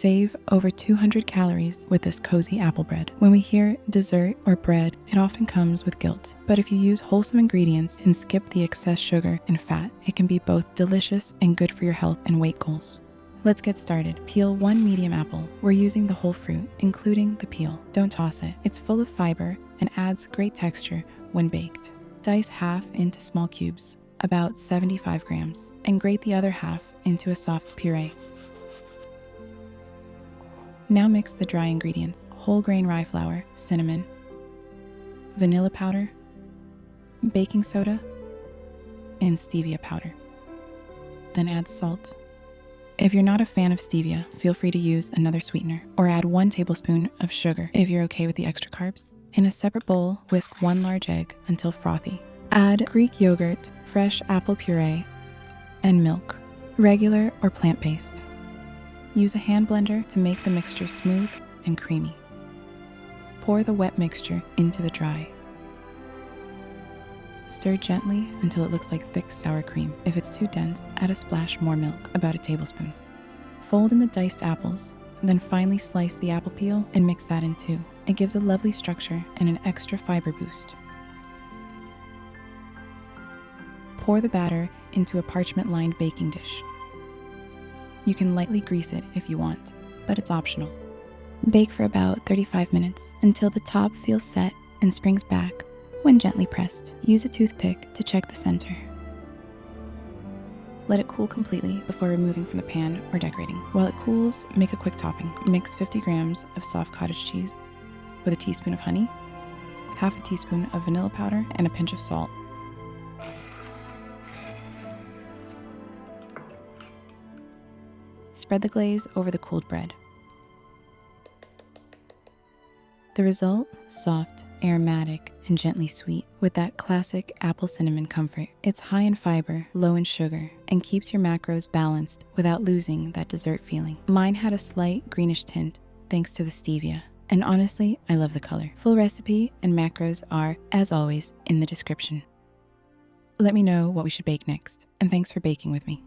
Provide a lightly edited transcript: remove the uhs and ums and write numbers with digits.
Save over 200 calories with this cozy apple bread. When we hear dessert or bread, it often comes with guilt. But if you use wholesome ingredients and skip the excess sugar and fat, it can be both delicious and good for your health and weight goals. Let's get started. Peel 1 medium apple. We're using the whole fruit, including the peel. Don't toss it. It's full of fiber and adds great texture when baked. Dice half into small cubes, about 75 grams, and grate the other half into a soft puree. Now mix the dry ingredients: whole grain rye flour, cinnamon, vanilla powder, baking soda, and stevia powder. Then add salt. If you're not a fan of stevia, feel free to use another sweetener, or add 1 tablespoon of sugar if you're okay with the extra carbs. In a separate bowl, whisk 1 large egg until frothy. Add Greek yogurt, fresh apple puree, and milk, regular or plant-based. Use a hand blender to make the mixture smooth and creamy. Pour the wet mixture into the dry. Stir gently until it looks like thick sour cream. If it's too dense, add a splash more milk, about a tablespoon. Fold in the diced apples, and then finely slice the apple peel and mix that in too. It gives a lovely structure and an extra fiber boost. Pour the batter into a parchment-lined baking dish. You can lightly grease it if you want, but it's optional. Bake for about 35 minutes until the top feels set and springs back when gently pressed. Use a toothpick to check the center. Let it cool completely before removing from the pan or decorating. While it cools, make a quick topping. Mix 50 grams of soft cottage cheese with a teaspoon of honey, half a teaspoon of vanilla powder, and a pinch of salt. Spread the glaze over the cooled bread. The result? Soft, aromatic, and gently sweet with that classic apple cinnamon comfort. It's high in fiber, low in sugar, and keeps your macros balanced without losing that dessert feeling. Mine had a slight greenish tint thanks to the stevia, and honestly, I love the color. Full recipe and macros are, as always, in the description. Let me know what we should bake next, and thanks for baking with me.